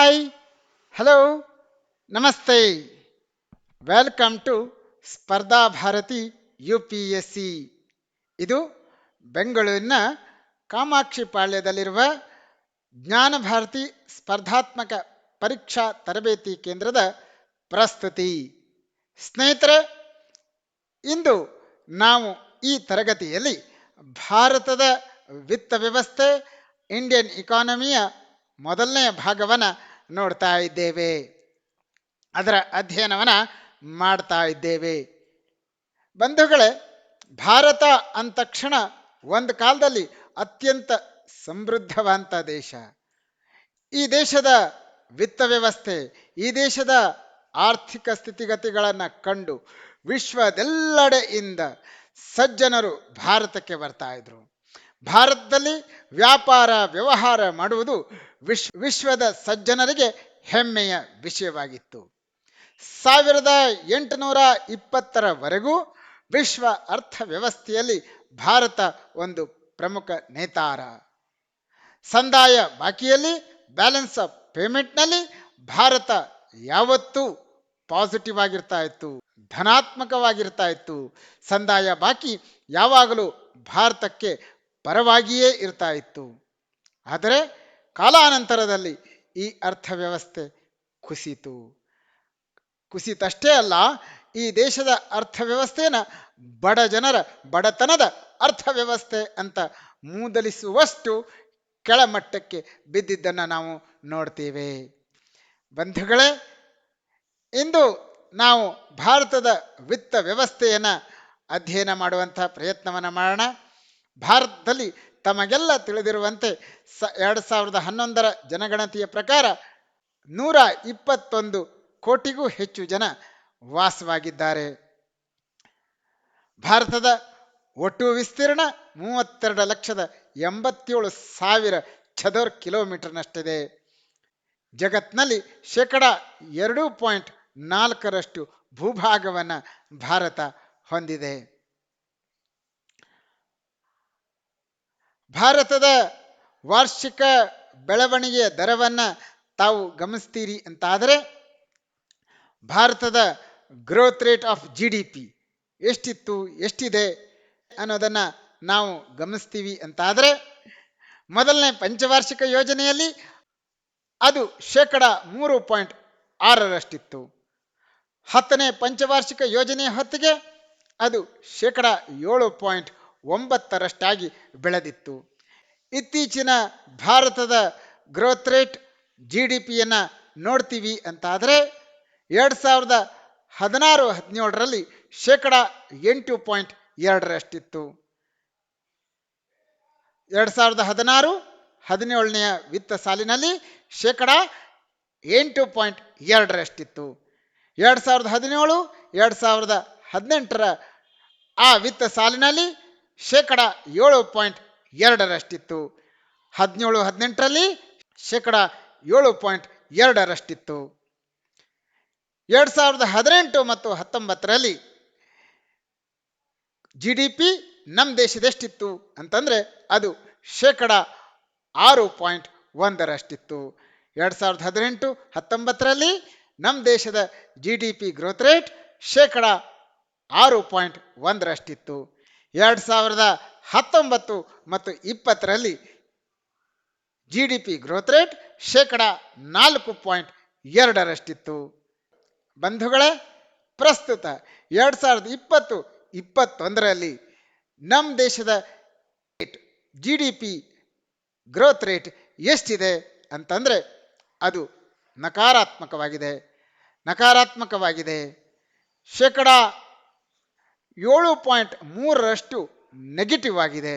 Hi, hello, ನಮಸ್ತೆ. Welcome to ಸ್ಪರ್ಧಾ Bharati UPSC. ಇದು ಬೆಂಗಳೂರಿನ ಕಾಮಾಕ್ಷಿ ಪಾಳ್ಯದಲ್ಲಿರುವ ಜ್ಞಾನ ಭಾರತಿ ಸ್ಪರ್ಧಾತ್ಮಕ ಪರೀಕ್ಷಾ ತರಬೇತಿ ಕೇಂದ್ರದ ಪ್ರಸ್ತುತಿ. ಸ್ನೇಹಿತರೆ, ಇಂದು ನಾವು ಈ ತರಗತಿಯಲ್ಲಿ ಭಾರತದ ವಿತ್ತ ವ್ಯವಸ್ಥೆ, ಇಂಡಿಯನ್ ಇಕಾನಮಿಯ ಮೊದಲನೆಯ ಭಾಗವನ್ನು ನೋಡ್ತಾ ಇದ್ದೇವೆ. ಅದರ ಅಧ್ಯಯನವನ್ನು ಮಾಡ್ತಾ ಇದ್ದೇವೆ. ಬಂಧುಗಳೇ, ಭಾರತ ಅಂದ ತಕ್ಷಣ ಒಂದು ಕಾಲದಲ್ಲಿ ಅತ್ಯಂತ ಸಮೃದ್ಧವಾದಂಥ ದೇಶ. ಈ ದೇಶದ ವಿತ್ತ ವ್ಯವಸ್ಥೆ, ಈ ದೇಶದ ಆರ್ಥಿಕ ಸ್ಥಿತಿಗತಿಗಳನ್ನು ಕಂಡು ವಿಶ್ವದೆಲ್ಲೆಡೆಯಿಂದ ಸಜ್ಜನರು ಭಾರತಕ್ಕೆ ಬರ್ತಾ ಇದ್ರು. ಭಾರತದಲ್ಲಿ ವ್ಯಾಪಾರ ವ್ಯವಹಾರ ಮಾಡುವುದು ವಿಶ್ವದ ಸಜ್ಜನರಿಗೆ ಹೆಮ್ಮೆಯ ವಿಷಯವಾಗಿತ್ತು. 1820ರವರೆಗೂ ವಿಶ್ವ ಅರ್ಥವ್ಯವಸ್ಥೆಯಲ್ಲಿ ಭಾರತ ಒಂದು ಪ್ರಮುಖ ನೇತಾರ. ಸಂದಾಯ ಬಾಕಿಯಲ್ಲಿ, ಬ್ಯಾಲೆನ್ಸ್ ಆಫ್ ಪೇಮೆಂಟ್ನಲ್ಲಿ ಭಾರತ ಯಾವತ್ತೂ ಪಾಸಿಟಿವ್ ಆಗಿರ್ತಾ ಇತ್ತು, ಧನಾತ್ಮಕವಾಗಿರ್ತಾ ಇತ್ತು. ಸಂದಾಯ ಬಾಕಿ ಯಾವಾಗಲೂ ಭಾರತಕ್ಕೆ ಪರವಾಗಿಯೇ ಇರ್ತಾ ಇತ್ತು. ಆದರೆ ಕಾಲಾನಂತರದಲ್ಲಿ ಈ ಅರ್ಥವ್ಯವಸ್ಥೆ ಕುಸಿತಷ್ಟೇ ಅಲ್ಲ, ಈ ದೇಶದ ಅರ್ಥವ್ಯವಸ್ಥೆಯನ್ನು ಬಡ ಜನರ ಬಡತನದ ಅರ್ಥವ್ಯವಸ್ಥೆ ಅಂತ ಮೂದಲಿಸುವಷ್ಟು ಕೆಳಮಟ್ಟಕ್ಕೆ ಬಿದ್ದಿದ್ದನ್ನು ನಾವು ನೋಡ್ತೇವೆ. ಬಂಧುಗಳೇ, ಇಂದು ನಾವು ಭಾರತದ ವಿತ್ತ ವ್ಯವಸ್ಥೆಯನ್ನು ಅಧ್ಯಯನ ಮಾಡುವಂಥ ಪ್ರಯತ್ನವನ್ನು ಮಾಡೋಣ. ಭಾರತದಲ್ಲಿ ತಮಗೆಲ್ಲ ತಿಳಿದಿರುವಂತೆ 2011ರ ಜನಗಣತಿಯ ಪ್ರಕಾರ 121 ಕೋಟಿಗೂ ಹೆಚ್ಚು ಜನ ವಾಸವಾಗಿದ್ದಾರೆ. ಭಾರತದ ಒಟ್ಟು ವಿಸ್ತೀರ್ಣ 32,87,000 ಚದರ್ ಕಿಲೋಮೀಟರ್ನಷ್ಟಿದೆ. ಜಗತ್ತಿನಲ್ಲಿ 2.4% ಭೂಭಾಗವನ್ನು ಭಾರತ ಹೊಂದಿದೆ. ಭಾರತದ ವಾರ್ಷಿಕ ಬೆಳವಣಿಗೆಯ ದರವನ್ನು ತಾವು ಗಮನಿಸ್ತೀರಿ ಅಂತಾದರೆ, ಭಾರತದ ಗ್ರೋತ್ ರೇಟ್ ಆಫ್ GDP ಎಷ್ಟಿತ್ತು, ಎಷ್ಟಿದೆ ಅನ್ನೋದನ್ನು ನಾವು ಗಮನಿಸ್ತೀವಿ ಅಂತಾದರೆ, ಮೊದಲನೇ ಪಂಚವಾರ್ಷಿಕ ಯೋಜನೆಯಲ್ಲಿ ಅದು 3.6%. 10ನೇ ಪಂಚವಾರ್ಷಿಕ ಯೋಜನೆಯ ಹೊತ್ತಿಗೆ ಅದು 7.9% ಬೆಳೆದಿತ್ತು. ಇತ್ತೀಚಿನ ಭಾರತದ ಗ್ರೋತ್ ರೇಟ್ GDPಯನ್ನು ನೋಡ್ತೀವಿ ಅಂತಾದರೆ 2016-17ರಲ್ಲಿ 8.2%. 2016-17ನೇ ವಿತ್ತ ಸಾಲಿನಲ್ಲಿ 8.2%. 2017-2018ರ ಆ ವಿತ್ತ ಸಾಲಿನಲ್ಲಿ 7.2%. 17-18ರಲ್ಲಿ 7.2%. 2018 ಮತ್ತು 19ರಲ್ಲಿ GDP ನಮ್ಮ ದೇಶದೆಷ್ಟಿತ್ತು ಅಂತಂದರೆ ಅದು 6.1%. 2018-19ರಲ್ಲಿ ನಮ್ಮ ದೇಶದ GDP ಗ್ರೋತ್ ರೇಟ್ 6.1%. 2019 ಮತ್ತು 20ರಲ್ಲಿ GDP ಗ್ರೋತ್ ರೇಟ್ 4.2%. ಬಂಧುಗಳೇ, ಪ್ರಸ್ತುತ 2020-21ರಲ್ಲಿ ನಮ್ಮ ದೇಶದ GDP ಗ್ರೋತ್ ರೇಟ್ ಎಷ್ಟಿದೆ ಅಂತಂದರೆ ಅದು ನಕಾರಾತ್ಮಕವಾಗಿದೆ. 7.3% ನೆಗೆಟಿವ್ ಆಗಿದೆ.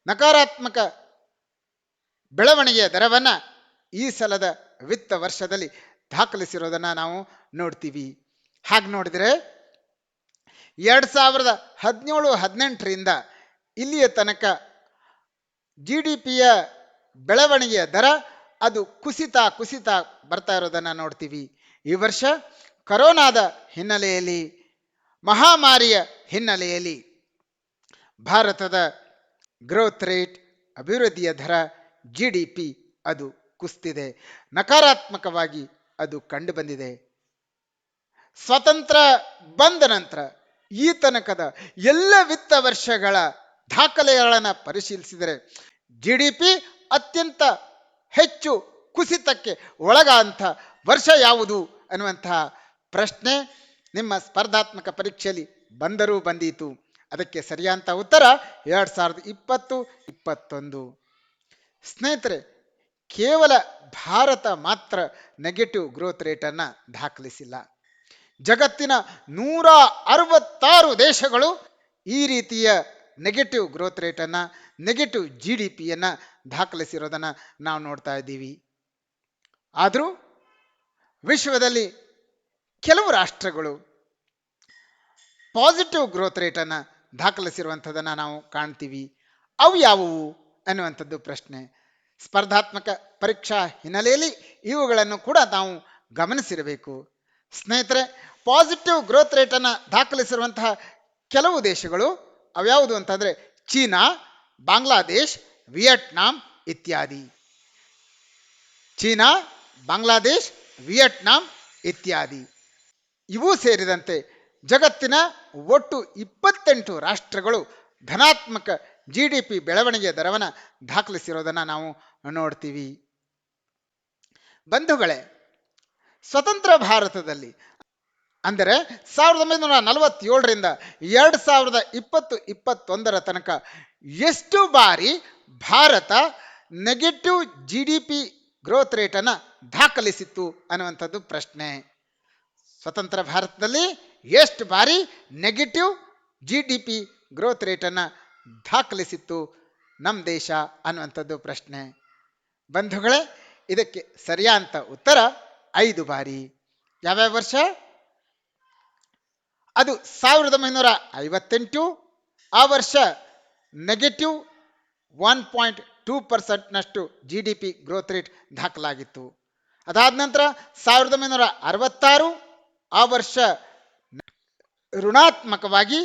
ನಕಾರಾತ್ಮಕ ಬೆಳವಣಿಗೆಯ ದರವನ್ನು ಈ ಸಲದ ವಿತ್ತ ವರ್ಷದಲ್ಲಿ ದಾಖಲಿಸಿರೋದನ್ನು ನಾವು ನೋಡ್ತೀವಿ. ಹಾಗೆ ನೋಡಿದರೆ 2017-18ರಿಂದ ಇಲ್ಲಿಯ ತನಕ GDPಯ ಬೆಳವಣಿಗೆಯ ದರ ಅದು ಕುಸಿತ ಬರ್ತಾ ಇರೋದನ್ನು ನೋಡ್ತೀವಿ. ಈ ವರ್ಷ ಕರೋನಾದ ಹಿನ್ನೆಲೆಯಲ್ಲಿ, ಮಹಾಮಾರಿಯ ಹಿನ್ನೆಲೆಯಲ್ಲಿ ಭಾರತದ ಗ್ರೋತ್ ರೇಟ್, ಅಭಿವೃದ್ಧಿಯ ದರ, GDP ಅದು ಕುಸಿದಿದೆ, ನಕಾರಾತ್ಮಕವಾಗಿ ಅದು ಕಂಡು ಬಂದಿದೆ. ಸ್ವತಂತ್ರ ಬಂದ ನಂತರ ಈ ತನಕದ ಎಲ್ಲ ವಿತ್ತ ವರ್ಷಗಳ ದಾಖಲೆಗಳನ್ನು ಪರಿಶೀಲಿಸಿದರೆ GDP ಅತ್ಯಂತ ಹೆಚ್ಚು ಕುಸಿತಕ್ಕೆ ಒಳಗಾದಂಥ ವರ್ಷ ಯಾವುದು ಅನ್ನುವಂತಹ ಪ್ರಶ್ನೆ ನಿಮ್ಮ ಸ್ಪರ್ಧಾತ್ಮಕ ಪರೀಕ್ಷೆಯಲ್ಲಿ ಬಂದರೂ ಬಂದೀತು. ಅದಕ್ಕೆ ಸರಿಯಾದ ಉತ್ತರ 2020-21. ಸ್ನೇಹಿತರೆ, ಕೇವಲ ಭಾರತ ಮಾತ್ರ ನೆಗೆಟಿವ್ ಗ್ರೋತ್ ರೇಟನ್ನು ದಾಖಲಿಸಿಲ್ಲ. ಜಗತ್ತಿನ 166 ದೇಶಗಳು ಈ ರೀತಿಯ ನೆಗೆಟಿವ್ ಗ್ರೋತ್ ರೇಟನ್ನು, ನೆಗೆಟಿವ್ GDPಯನ್ನು ದಾಖಲಿಸಿರೋದನ್ನು ನಾವು ನೋಡ್ತಾ ಇದ್ದೀವಿ. ಆದರೂ ವಿಶ್ವದಲ್ಲಿ ಕೆಲವು ರಾಷ್ಟ್ರಗಳು ಪಾಸಿಟಿವ್ ಗ್ರೋತ್ ರೇಟನ್ನು ದಾಖಲಿಸಿರುವಂಥದ್ದನ್ನು ನಾವು ಕಾಣ್ತೀವಿ. ಅವು ಯಾವುವು ಅನ್ನುವಂಥದ್ದು ಪ್ರಶ್ನೆ. ಸ್ಪರ್ಧಾತ್ಮಕ ಪರೀಕ್ಷಾ ಹಿನ್ನೆಲೆಯಲ್ಲಿ ಇವುಗಳನ್ನು ಕೂಡ ನಾವು ಗಮನಿಸಿರಬೇಕು. ಸ್ನೇಹಿತರೆ, ಪಾಸಿಟಿವ್ ಗ್ರೋತ್ ರೇಟನ್ನು ದಾಖಲಿಸಿರುವಂತಹ ಕೆಲವು ದೇಶಗಳು ಅವ್ಯಾವುದು ಅಂತಂದರೆ ಚೀನಾ, ಬಾಂಗ್ಲಾದೇಶ್, ವಿಯೆಟ್ನಾಂ ಇತ್ಯಾದಿ. ಚೀನಾ, ಬಾಂಗ್ಲಾದೇಶ್, ವಿಯೆಟ್ನಾಂ ಇತ್ಯಾದಿ. ಇವೂ ಸೇರಿದಂತೆ ಜಗತ್ತಿನ ಒಟ್ಟು 28 ರಾಷ್ಟ್ರಗಳು ಧನಾತ್ಮಕ GDP ಬೆಳವಣಿಗೆಯ ದರವನ್ನು ದಾಖಲಿಸಿರೋದನ್ನು ನಾವು ನೋಡ್ತೀವಿ. ಬಂಧುಗಳೇ, ಸ್ವತಂತ್ರ ಭಾರತದಲ್ಲಿ ಅಂದರೆ 1947ರಿಂದ 2020-21 ತನಕ ಎಷ್ಟು ಬಾರಿ ಭಾರತ ನೆಗೆಟಿವ್ GDP ಗ್ರೋತ್ ರೇಟನ್ನು ದಾಖಲಿಸಿತ್ತು ಅನ್ನುವಂಥದ್ದು ಪ್ರಶ್ನೆ. ಸ್ವತಂತ್ರ ಭಾರತದಲ್ಲಿ ಎಷ್ಟು ಬಾರಿ ನೆಗೆಟಿವ್ GDP ಗ್ರೋತ್ ರೇಟನ್ನು ದಾಖಲಿಸಿತ್ತು ನಮ್ಮ ದೇಶ ಅನ್ನುವಂಥದ್ದು ಪ್ರಶ್ನೆ. ಬಂಧುಗಳೇ, ಇದಕ್ಕೆ ಸರಿಯಾದ ಉತ್ತರ 5 ಬಾರಿ. ಯಾವ್ಯಾವ ವರ್ಷ? ಅದು 1958, ಆ ವರ್ಷ ನೆಗೆಟಿವ್ 1.2% GDP ಗ್ರೋತ್ ರೇಟ್ ದಾಖಲಾಗಿತ್ತು. ಅದಾದ ನಂತರ 1966, ಆ ವರ್ಷ ಋಣಾತ್ಮಕವಾಗಿ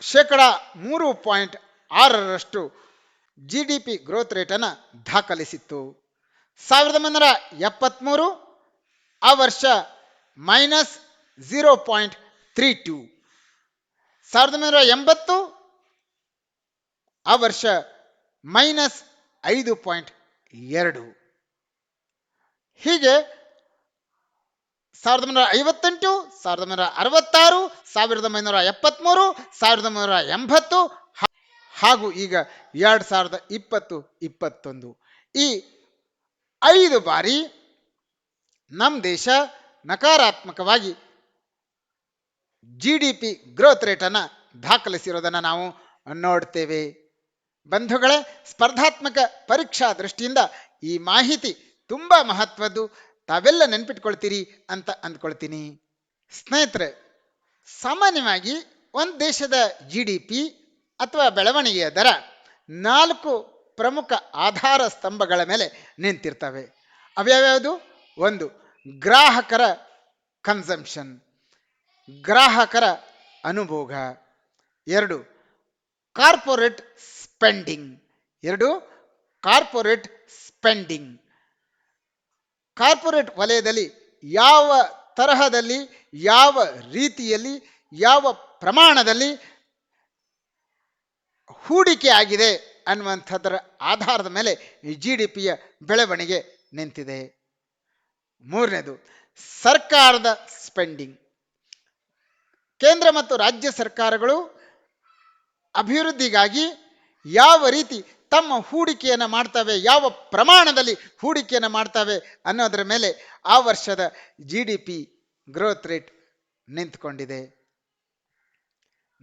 3.6% GDP ಗ್ರೋತ್ ರೇಟನ್ನು ದಾಖಲಿಸಿತ್ತು. 1973, ಆ ವರ್ಷ -0.32. 1980, ಆ ವರ್ಷ -5.2. ಹೀಗೆ 1958, 1966, 1973, 1980 ಹಾಗೂ ಈಗ 2020-21 ಈ 5 ಬಾರಿ ನಮ್ಮ ದೇಶ ನಕಾರಾತ್ಮಕವಾಗಿ GDP ಗ್ರೋತ್ ರೇಟನ್ನು ದಾಖಲಿಸಿರೋದನ್ನು ನಾವು ನೋಡ್ತೇವೆ. ಬಂಧುಗಳೇ, ಸ್ಪರ್ಧಾತ್ಮಕ ಪರೀಕ್ಷಾ ದೃಷ್ಟಿಯಿಂದ ಈ ಮಾಹಿತಿ ತುಂಬ ಮಹತ್ವದ್ದು, ತಾವೆಲ್ಲ ನೆನ್ಪಿಟ್ಕೊಳ್ತೀರಿ ಅಂತ ಅಂದ್ಕೊಳ್ತೀನಿ. ಸ್ನೇಹಿತರೆ, ಸಾಮಾನ್ಯವಾಗಿ ಒಂದು ದೇಶದ GDP ಅಥವಾ ಬೆಳವಣಿಗೆಯ ದರ 4 ಪ್ರಮುಖ ಆಧಾರ ಸ್ತಂಭಗಳ ಮೇಲೆ ನಿಂತಿರ್ತವೆ. ಅವ್ಯಾವ್ಯಾವುದು? 1, ಗ್ರಾಹಕರ ಕನ್ಸಂಪ್ಷನ್, ಗ್ರಾಹಕರ ಅನುಭೋಗ. 2, corporate spending. 2, corporate spending. Corporate ವಲಯದಲ್ಲಿ ಯಾವ ತರಹದಲ್ಲಿ, ಯಾವ ರೀತಿಯಲ್ಲಿ, ಯಾವ ಪ್ರಮಾಣದಲ್ಲಿ ಹೂಡಿಕೆ ಆಗಿದೆ ಅನ್ನುವಂಥದ್ದರ ಆಧಾರದ ಮೇಲೆ ಈ GDPಯ ಬೆಳವಣಿಗೆ ನಿಂತಿದೆ. 3ನೇದು ಸರ್ಕಾರದ ಸ್ಪೆಂಡಿಂಗ್. ಕೇಂದ್ರ ಮತ್ತು ರಾಜ್ಯ ಸರ್ಕಾರಗಳು ಅಭಿವೃದ್ಧಿಗಾಗಿ ಯಾವ ರೀತಿ ತಮ್ಮ ಹೂಡಿಕೆಯನ್ನು ಮಾಡ್ತವೆ, ಯಾವ ಪ್ರಮಾಣದಲ್ಲಿ ಹೂಡಿಕೆಯನ್ನು ಮಾಡ್ತವೆ ಅನ್ನೋದರ ಮೇಲೆ ಆ ವರ್ಷದ GDP ಗ್ರೋತ್ ರೇಟ್ ನಿಂತ್ಕೊಂಡಿದೆ.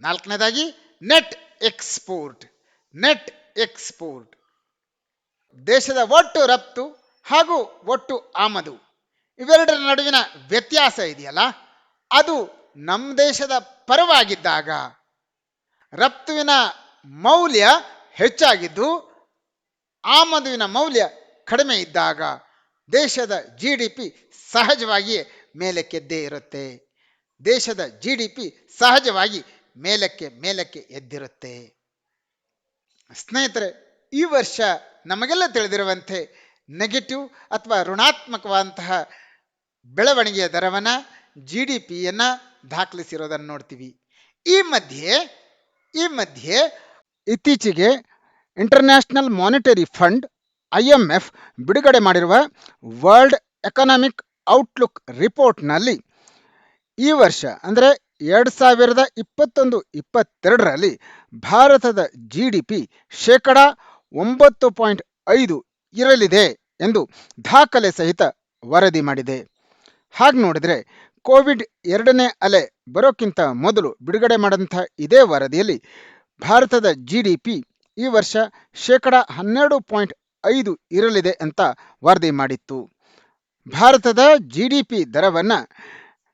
4ನೇದಾಗಿ ನೆಟ್ ಎಕ್ಸ್ಪೋರ್ಟ್. ನೆಟ್ ಎಕ್ಸ್ಪೋರ್ಟ್ ದೇಶದ ಒಟ್ಟು ರಫ್ತು ಹಾಗೂ ಒಟ್ಟು ಆಮದು ಇವೆರಡರ ನಡುವಿನ ವ್ಯತ್ಯಾಸ ಇದೆಯಲ್ಲ, ಅದು ನಮ್ಮ ದೇಶದ ಪರವಾಗಿದ್ದಾಗ ರಫ್ತುವಿನ ಮೌಲ್ಯ ಹೆಚ್ಚಾಗಿದ್ದು ಆಮದುವಿನ ಮೌಲ್ಯ ಕಡಿಮೆ ಇದ್ದಾಗ ದೇಶದ GDP ಸಹಜವಾಗಿಯೇ ಮೇಲಕ್ಕೆದ್ದೇ ಇರುತ್ತೆ. ದೇಶದ GDP ಸಹಜವಾಗಿ ಮೇಲಕ್ಕೆ ಎದ್ದಿರುತ್ತೆ. ಸ್ನೇಹಿತರೆ, ಈ ವರ್ಷ ನಮಗೆಲ್ಲ ತಿಳಿದಿರುವಂತೆ ನೆಗೆಟಿವ್ ಅಥವಾ ಋಣಾತ್ಮಕವಾದಂತಹ ಬೆಳವಣಿಗೆಯ ದರವನ್ನು GDPಯನ್ನು ದಾಖಲಿಸಿರೋದನ್ನು ನೋಡ್ತೀವಿ. ಈ ಮಧ್ಯೆ ಇತ್ತೀಚೆಗೆ ಇಂಟರ್ನ್ಯಾಷನಲ್ ಮಾನಿಟರಿ ಫಂಡ್ IMF ಬಿಡುಗಡೆ ಮಾಡಿರುವ ವರ್ಲ್ಡ್ ಎಕನಾಮಿಕ್ ಔಟ್ಲುಕ್ ರಿಪೋರ್ಟ್ನಲ್ಲಿ ಈ ವರ್ಷ ಅಂದರೆ 2021-22ರಲ್ಲಿ ಭಾರತದ GDP ಶೇಕಡ 9.5 ಇರಲಿದೆ ಎಂದು ದಾಖಲೆ ಸಹಿತ ವರದಿ ಮಾಡಿದೆ. ಹಾಗೆ ನೋಡಿದರೆ ಕೋವಿಡ್ 2ನೇ ಅಲೆ ಬರೋಕ್ಕಿಂತ ಮೊದಲು ಬಿಡುಗಡೆ ಮಾಡಿದಂಥ ಇದೇ ವರದಿಯಲ್ಲಿ ಭಾರತದ GDP ಈ ವರ್ಷ ಶೇಕಡ 12.5 ಇರಲಿದೆ ಅಂತ ವರದಿ ಮಾಡಿತ್ತು. ಭಾರತದ GDP ದರವನ್ನು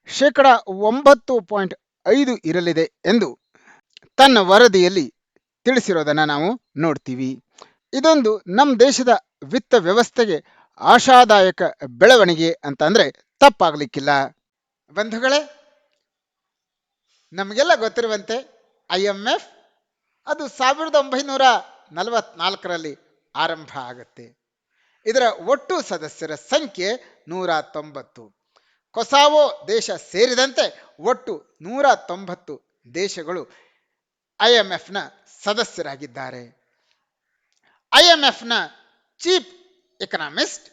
ಶೇಕಡ 9.5 ಇರಲಿದೆ ಎಂದು ತನ್ನ ವರದಿಯಲ್ಲಿ ತಿಳಿಸಿರೋದನ್ನು ನಾವು ನೋಡ್ತೀವಿ. ಇದೊಂದು ನಮ್ಮ ದೇಶದ ವಿತ್ತ ವ್ಯವಸ್ಥೆಗೆ ಆಶಾದಾಯಕ ಬೆಳವಣಿಗೆ ಅಂತಂದರೆ ತಪ್ಪಾಗಲಿಕ್ಕಿಲ್ಲ. ಬಂಧುಗಳೇ, ನಮಗೆಲ್ಲ ಗೊತ್ತಿರುವಂತೆ IMF ಅದು 1944ರಲ್ಲಿ ಆರಂಭ ಆಗುತ್ತೆ. ಇದರ ಒಟ್ಟು ಸದಸ್ಯರ ಸಂಖ್ಯೆ 190. ಕೊಸಾವೋ ದೇಶ ಸೇರಿದಂತೆ ಒಟ್ಟು 190 ದೇಶಗಳು IMFನ ಸದಸ್ಯರಾಗಿದ್ದಾರೆ. IMFನ ಚೀಫ್ ಎಕನಾಮಿಸ್ಟ್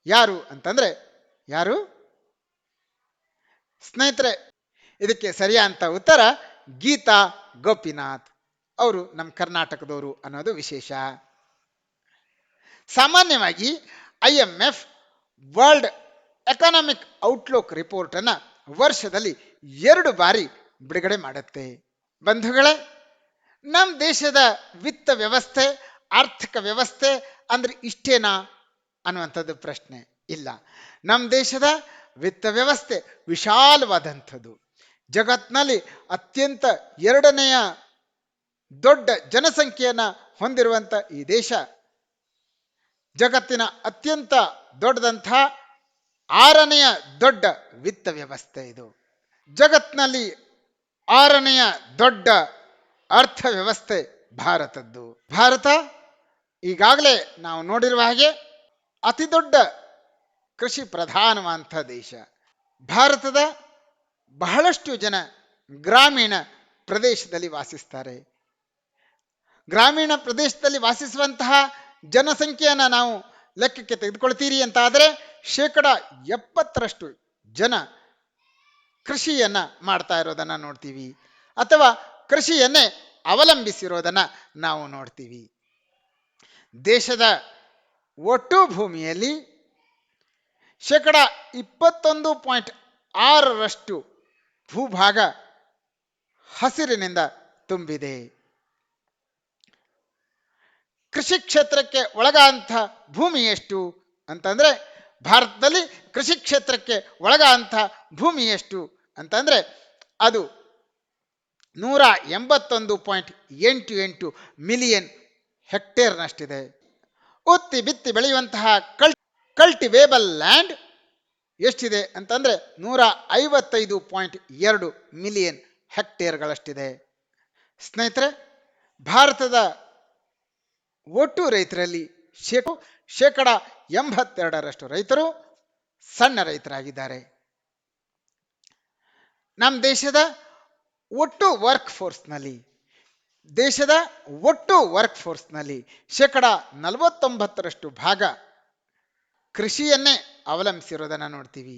ಯಾರು ಅಂತಂದರೆ ಯಾರು ಸ್ನೇಹಿತರೆ? ಇದಕ್ಕೆ ಸರಿಯಾದ ಉತ್ತರ ಗೀತಾ ಗೋಪಿನಾಥ್. ಅವರು ನಮ್ಮ ಕರ್ನಾಟಕದವರು ಅನ್ನೋದು ವಿಶೇಷ. ಸಾಮಾನ್ಯವಾಗಿ IMF ವರ್ಲ್ಡ್ ಎಕನಾಮಿಕ್ ಔಟ್ಲುಕ್ ರಿಪೋರ್ಟನ್ನು ವರ್ಷದಲ್ಲಿ 2 ಬಾರಿ ಬಿಡುಗಡೆ ಮಾಡುತ್ತೆ. ಬಂಧುಗಳೇ, ನಮ್ಮ ದೇಶದ ವಿತ್ತ ವ್ಯವಸ್ಥೆ, ಆರ್ಥಿಕ ವ್ಯವಸ್ಥೆ ಅಂದರೆ ಇಷ್ಟೇನಾ ಅನ್ನುವಂಥದ್ದು ಪ್ರಶ್ನೆ ಇಲ್ಲ. ನಮ್ಮ ದೇಶದ ವಿತ್ತ ವ್ಯವಸ್ಥೆ ವಿಶಾಲವಾದಂಥದ್ದು. ಜಗತ್ತಿನಲ್ಲಿ ಅತ್ಯಂತ 2ನೆಯ ದೊಡ್ಡ ಜನಸಂಖ್ಯೆಯನ್ನು ಹೊಂದಿರುವಂಥ ಈ ದೇಶ ಜಗತ್ತಿನ ಅತ್ಯಂತ ದೊಡ್ಡದಂಥ 6ನೆಯ ದೊಡ್ಡ ವಿತ್ತ ವ್ಯವಸ್ಥೆ ಇದು. ಜಗತ್ತಿನಲ್ಲಿ 6ನೆಯ ದೊಡ್ಡ ಅರ್ಥವ್ಯವಸ್ಥೆ ಭಾರತದ್ದು. ಭಾರತ ಈಗಾಗಲೇ ನಾವು ನೋಡಿರುವ ಹಾಗೆ ಅತಿ ದೊಡ್ಡ ಕೃಷಿ ಪ್ರಧಾನವಾದಂಥ ದೇಶ. ಭಾರತದ ಬಹಳಷ್ಟು ಜನ ಗ್ರಾಮೀಣ ಪ್ರದೇಶದಲ್ಲಿ ವಾಸಿಸ್ತಾರೆ. ಗ್ರಾಮೀಣ ಪ್ರದೇಶದಲ್ಲಿ ವಾಸಿಸುವಂತಹ ಜನಸಂಖ್ಯೆಯನ್ನು ನಾವು ಲೆಕ್ಕಕ್ಕೆ ತೆಗೆದುಕೊಳ್ತೀರಿ ಅಂತ ಆದರೆ ಶೇಕಡ 70ರಷ್ಟು ಜನ ಕೃಷಿಯನ್ನು ಮಾಡ್ತಾ ಇರೋದನ್ನು ನೋಡ್ತೀವಿ, ಅಥವಾ ಕೃಷಿಯನ್ನೇ ಅವಲಂಬಿಸಿರೋದನ್ನು ನಾವು ನೋಡ್ತೀವಿ. ದೇಶದ ಒಟ್ಟು ಭೂಮಿಯಲ್ಲಿ ಶೇಕಡ 21.6ರಷ್ಟು ಭೂಭಾಗ ಹಸಿರಿನಿಂದ ತುಂಬಿದೆ. ಕೃಷಿ ಕ್ಷೇತ್ರಕ್ಕೆ ಒಳಗಾದಂಥ ಭೂಮಿ ಎಷ್ಟು ಅಂತಂದರೆ ಭಾರತದಲ್ಲಿ ಕೃಷಿ ಕ್ಷೇತ್ರಕ್ಕೆ ಒಳಗಾದಂಥ ಭೂಮಿ ಎಷ್ಟು ಅಂತಂದರೆ ಅದು 181.88 ಮಿಲಿಯನ್ ಹೆಕ್ಟೇರ್ನಷ್ಟಿದೆ. ಉತ್ತಿ ಬಿತ್ತಿ ಬೆಳೆಯುವಂತಹ ಕಲ್ಟಿವೇಬಲ್ ಲ್ಯಾಂಡ್ ಎಷ್ಟಿದೆ ಅಂತಂದರೆ 155.2 ಮಿಲಿಯನ್ ಹೆಕ್ಟೇರ್ಗಳಷ್ಟಿದೆ. ಸ್ನೇಹಿತರೆ, ಭಾರತದ ಒಟ್ಟು ರೈತರಲ್ಲಿ ಶೇಕಡ 82ರಷ್ಟು ರೈತರು ಸಣ್ಣ ರೈತರಾಗಿದ್ದಾರೆ. ನಮ್ಮ ದೇಶದ ಒಟ್ಟು ವರ್ಕ್ ಫೋರ್ಸ್ನಲ್ಲಿ ಶೇಕಡ 49ರಷ್ಟು ಭಾಗ ಕೃಷಿಯನ್ನೇ ಅವಲಂಬಿಸಿರೋದನ್ನು ನೋಡ್ತೀವಿ.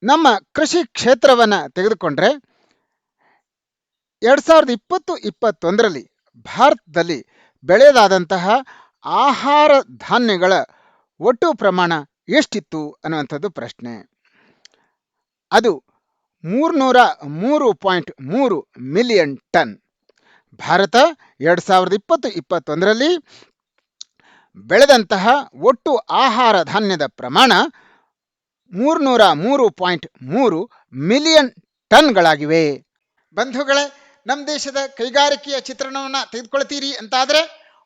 ನಮ್ಮ ಕೃಷಿ ಕ್ಷೇತ್ರವನ್ನು ತೆಗೆದುಕೊಂಡ್ರೆ 2020-21ರಲ್ಲಿ ಭಾರತದಲ್ಲಿ ಬೆಳೆಯಲಾದಂತಹ ಆಹಾರ ಧಾನ್ಯಗಳ ಒಟ್ಟು ಪ್ರಮಾಣ ಎಷ್ಟಿತ್ತು ಅನ್ನುವಂಥದ್ದು ಪ್ರಶ್ನೆ. ಅದು 303.3 ಮಿಲಿಯನ್ ಟನ್. ಭಾರತ 2020-21ರಲ್ಲಿ ಬೆಳೆದಂತಹ ಒಟ್ಟು ಆಹಾರ ಧಾನ್ಯದ ಪ್ರಮಾಣ 303.3 ಮಿಲಿಯನ್ ಟನ್ಗಳಾಗಿವೆ. ಬಂಧುಗಳೇ, ನಮ್ಮ ದೇಶದ ಕೈಗಾರಿಕೆಯ ಚಿತ್ರಣವನ್ನು ತೆಗೆದುಕೊಳ್ತೀರಿ ಅಂತಾದರೆ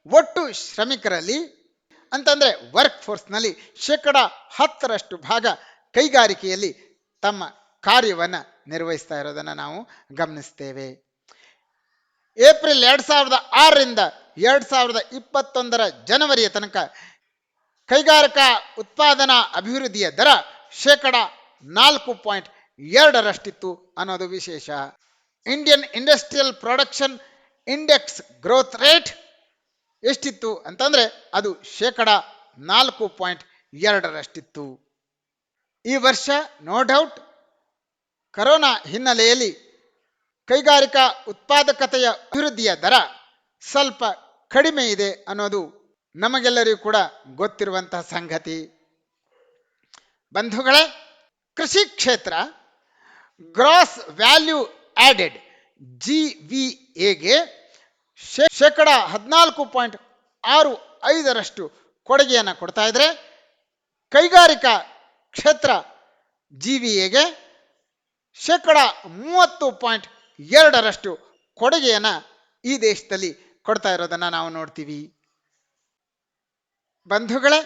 ಒಟ್ಟು ಶ್ರಮಿಕರಲ್ಲಿ ಅಂತಂದರೆ ವರ್ಕ್ ಫೋರ್ಸ್ನಲ್ಲಿ ಶೇಕಡ 10ರಷ್ಟು ಭಾಗ ಕೈಗಾರಿಕೆಯಲ್ಲಿ ತಮ್ಮ ಕಾರ್ಯವನ್ನು ನಿರ್ವಹಿಸ್ತಾ ಇರೋದನ್ನು ನಾವು ಗಮನಿಸ್ತೇವೆ. ಏಪ್ರಿಲ್ 2006ರಿಂದ 2021 ಜನವರಿಯ ತನಕ ಕೈಗಾರಿಕಾ ಉತ್ಪಾದನಾ ಅಭಿವೃದ್ಧಿಯ ದರ ಶೇಕಡ 4.2ರಷ್ಟಿತ್ತು ಅನ್ನೋದು ವಿಶೇಷ. Indian industrial production index growth rate ಎಷ್ಟಿತ್ತು ಅಂತಂದ್ರೆ ಅದು ಶೇಕಡ 4.2ರಷ್ಟಿತ್ತು. ಈ ವರ್ಷ ನೋ ಡೌಟ್ ಕರೋನಾ ಹಿನ್ನೆಲೆಯಲ್ಲಿ ಕೈಗಾರಿಕಾ ಉತ್ಪಾದಕತೆಯ ಅಭಿವೃದ್ಧಿಯ ದರ ಸ್ವಲ್ಪ ಕಡಿಮೆ ಇದೆ ಅನ್ನೋದು ನಮಗೆಲ್ಲರಿಗೂ ಕೂಡ ಗೊತ್ತಿರುವಂತಹ ಸಂಗತಿ. ಬಂಧುಗಳೇ, ಕೃಷಿ ಕ್ಷೇತ್ರ ಗ್ರಾಸ್ ವ್ಯಾಲ್ಯೂ ಆಡೆಡ್ GVAಗೆ ಶೇಕಡ 14.65ರಷ್ಟು ಕೊಡುಗೆಯನ್ನು ಕೊಡ್ತಾ ಇದ್ರೆ, ಕೈಗಾರಿಕಾ ಕ್ಷೇತ್ರ GVAಗೆ ಶೇಕಡ 30.2ರಷ್ಟು ಕೊಡುಗೆಯನ್ನು ಈ ದೇಶದಲ್ಲಿ ಕೊಡ್ತಾ ಇರೋದನ್ನು ನಾವು ನೋಡ್ತೀವಿ. ಬಂಧುಗಳೇ,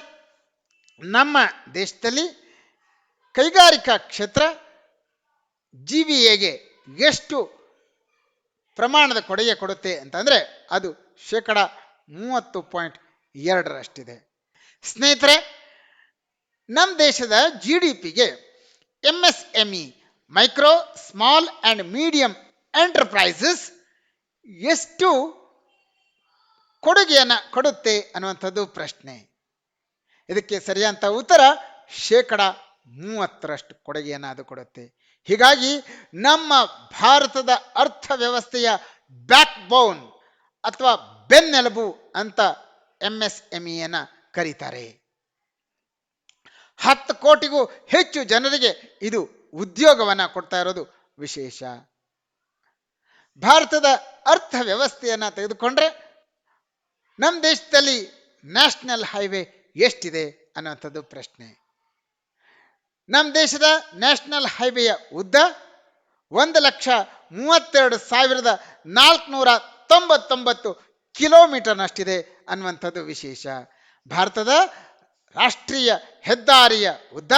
ನಮ್ಮ ದೇಶದಲ್ಲಿ ಕೈಗಾರಿಕಾ ಕ್ಷೇತ್ರ GVAಗೆ ಎಷ್ಟು ಪ್ರಮಾಣದ ಕೊಡುಗೆ ಕೊಡುತ್ತೆ ಅಂತಂದರೆ ಅದು ಶೇಕಡ 30.2ರಷ್ಟಿದೆ. ಸ್ನೇಹಿತರೆ, ನಮ್ಮ ದೇಶದ GDPಗೆ MSME micro small and medium enterprises ಎಷ್ಟು ಕೊಡುಗೆಯನ್ನು ಕೊಡುತ್ತೆ ಅನ್ನುವಂಥದ್ದು ಪ್ರಶ್ನೆ. ಇದಕ್ಕೆ ಸರಿಯಾದ ಉತ್ತರ ಶೇಕಡ 30ರಷ್ಟು ಕೊಡುಗೆಯನ್ನು ಅದು ಕೊಡುತ್ತೆ. ಹೀಗಾಗಿ ನಮ್ಮ ಭಾರತದ ಅರ್ಥವ್ಯವಸ್ಥೆಯ ಬ್ಯಾಕ್ ಬೋನ್ ಅಥವಾ ಬೆನ್ನೆಲುಬು ಅಂತ MSMEಯನ್ನು ಕರೀತಾರೆ. 10 ಕೋಟಿಗೂ ಹೆಚ್ಚು ಜನರಿಗೆ ಇದು ಉದ್ಯೋಗವನ್ನು ಕೊಡ್ತಾ ಇರೋದು ವಿಶೇಷ. ಭಾರತದ ಅರ್ಥವ್ಯವಸ್ಥೆಯನ್ನು ತೆಗೆದುಕೊಂಡ್ರೆ ನಮ್ಮ ದೇಶದಲ್ಲಿ ನ್ಯಾಷನಲ್ ಹೈವೇ ಎಷ್ಟಿದೆ ಅನ್ನುವಂಥದ್ದು ಪ್ರಶ್ನೆ. ನಮ್ಮ ದೇಶದ ನ್ಯಾಷನಲ್ ಹೈವೇಯ ಉದ್ದ 1,32,499 ಕಿಲೋಮೀಟರ್ನಷ್ಟಿದೆ ಅನ್ನುವಂಥದ್ದು ವಿಶೇಷ. ಭಾರತದ ರಾಷ್ಟ್ರೀಯ ಹೆದ್ದಾರಿಯ ಉದ್ದ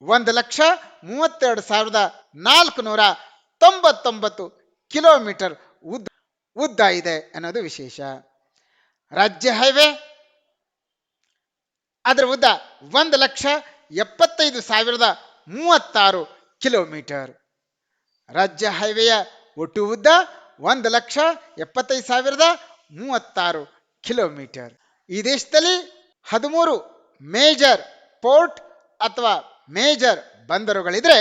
1,32,499 ಕಿಲೋಮೀಟರ್ ಉದ್ದ ಇದೆ ಅನ್ನೋದು ವಿಶೇಷ. ರಾಜ್ಯ ಹೈವೇ ಅದರ ಉದ್ದ 1,75,036 ಕಿಲೋಮೀಟರ್. ರಾಜ್ಯ ಹೈವೇಯ ಒಟ್ಟು ಉದ್ದ 1,75,036 ಕಿಲೋಮೀಟರ್. ಈ ದೇಶದಲ್ಲಿ 13 ಮೇಜರ್ ಪೋರ್ಟ್ ಅಥವಾ ಮೇಜರ್ ಬಂದರುಗಳಿದ್ರೆ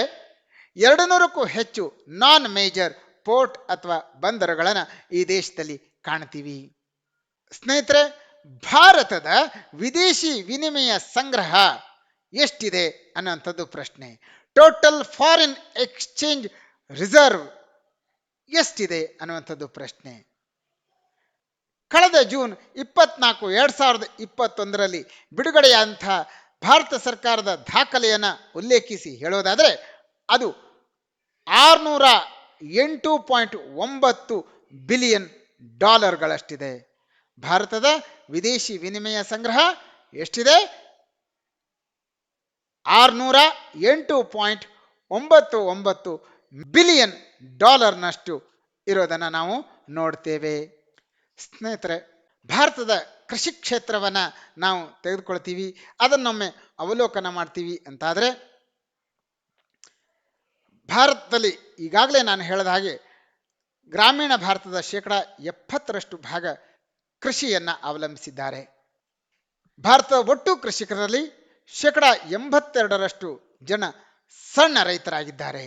200ಕ್ಕೂ ಹೆಚ್ಚು ನಾನ್ ಮೇಜರ್ ಪೋರ್ಟ್ ಅಥವಾ ಬಂದರುಗಳನ್ನು ಈ ದೇಶದಲ್ಲಿ ಕಾಣ್ತೀವಿ. ಸ್ನೇಹಿತರೆ, ಭಾರತದ ವಿದೇಶಿ ವಿನಿಮಯ ಸಂಗ್ರಹ ಎಷ್ಟಿದೆ ಅನ್ನುವಂಥದ್ದು ಪ್ರಶ್ನೆ. ಟೋಟಲ್ ಫಾರಿನ್ ಎಕ್ಸ್ಚೇಂಜ್ ರಿಸರ್ವ್ ಎಷ್ಟಿದೆ ಅನ್ನುವಂಥದ್ದು ಪ್ರಶ್ನೆ. ಕಳೆದ ಜೂನ್ 24, 2021ರಲ್ಲಿ ಬಿಡುಗಡೆಯಾದಂಥ ಭಾರತ ಸರ್ಕಾರದ ದಾಖಲೆಯನ್ನು ಉಲ್ಲೇಖಿಸಿ ಹೇಳೋದಾದರೆ ಅದು 608.9 ಬಿಲಿಯನ್ ಡಾಲರ್ಗಳಷ್ಟಿದೆ. ಭಾರತದ ವಿದೇಶಿ ವಿನಿಮಯ ಸಂಗ್ರಹ ಎಷ್ಟಿದೆ? 608.99 ಬಿಲಿಯನ್ ಡಾಲರ್ನಷ್ಟು ಇರೋದನ್ನು ನಾವು ನೋಡ್ತೇವೆ. ಸ್ನೇಹಿತರೆ, ಭಾರತದ ಕೃಷಿ ಕ್ಷೇತ್ರವನ್ನು ನಾವು ತೆಗೆದುಕೊಳ್ತೀವಿ, ಅದನ್ನೊಮ್ಮೆ ಅವಲೋಕನ ಮಾಡ್ತೀವಿ ಅಂತಾದರೆ ಭಾರತದಲ್ಲಿ ಈಗಾಗಲೇ ನಾನು ಹೇಳಿದ ಹಾಗೆ ಗ್ರಾಮೀಣ ಭಾರತದ ಶೇಕಡ 70ರಷ್ಟು ಭಾಗ ಕೃಷಿಯನ್ನು ಅವಲಂಬಿಸಿದ್ದಾರೆ. ಭಾರತದ ಒಟ್ಟು ಕೃಷಿಕರಲ್ಲಿ ಶೇಕಡ 82ರಷ್ಟು ಜನ ಸಣ್ಣ ರೈತರಾಗಿದ್ದಾರೆ.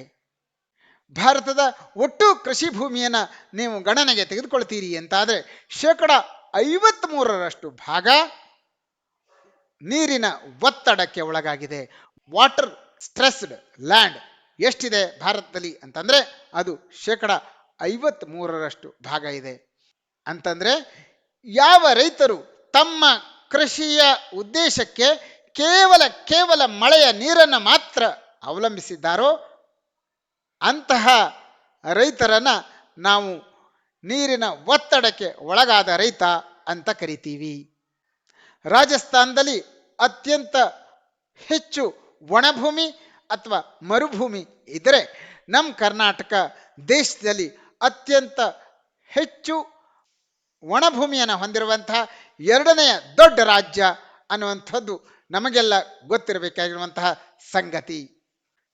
ಭಾರತದ ಒಟ್ಟು ಕೃಷಿ ಭೂಮಿಯನ್ನು ನೀವು ಗಣನೆಗೆ ತೆಗೆದುಕೊಳ್ತೀರಿ ಅಂತಾದರೆ ಶೇಕಡ 53ರಷ್ಟು ಭಾಗ ನೀರಿನ ಒತ್ತಡಕ್ಕೆ ಒಳಗಾಗಿದೆ. ವಾಟರ್ ಸ್ಟ್ರೆಸ್ಡ್ ಲ್ಯಾಂಡ್ ಎಷ್ಟಿದೆ ಭಾರತದಲ್ಲಿ ಅಂತಂದರೆ ಅದು ಶೇಕಡ 53ರಷ್ಟು ಭಾಗ ಇದೆ. ಅಂತಂದರೆ ಯಾವ ರೈತರು ತಮ್ಮ ಕೃಷಿಯ ಉದ್ದೇಶಕ್ಕೆ ಕೇವಲ ಮಳೆಯ ನೀರನ್ನು ಮಾತ್ರ ಅವಲಂಬಿಸಿದ್ದಾರೋ ಅಂತಹ ರೈತರನ್ನು ನಾವು ನೀರಿನ ಒತ್ತಡಕ್ಕೆ ಒಳಗಾದ ರೈತ ಅಂತ ಕರಿತೀವಿ. ರಾಜಸ್ಥಾನದಲ್ಲಿ ಅತ್ಯಂತ ಹೆಚ್ಚು ಒಣಭೂಮಿ ಅಥವಾ ಮರುಭೂಮಿ ಇದ್ದರೆ ನಮ್ಮ ಕರ್ನಾಟಕ ದೇಶದಲ್ಲಿ ಅತ್ಯಂತ ಹೆಚ್ಚು ಒಣಭೂಮಿಯನ್ನು ಹೊಂದಿರುವಂತಹ 2ನೇ ದೊಡ್ಡ ರಾಜ್ಯ ಅನ್ನುವಂಥದ್ದು ನಮಗೆಲ್ಲ ಗೊತ್ತಿರಬೇಕಾಗಿರುವಂತಹ ಸಂಗತಿ.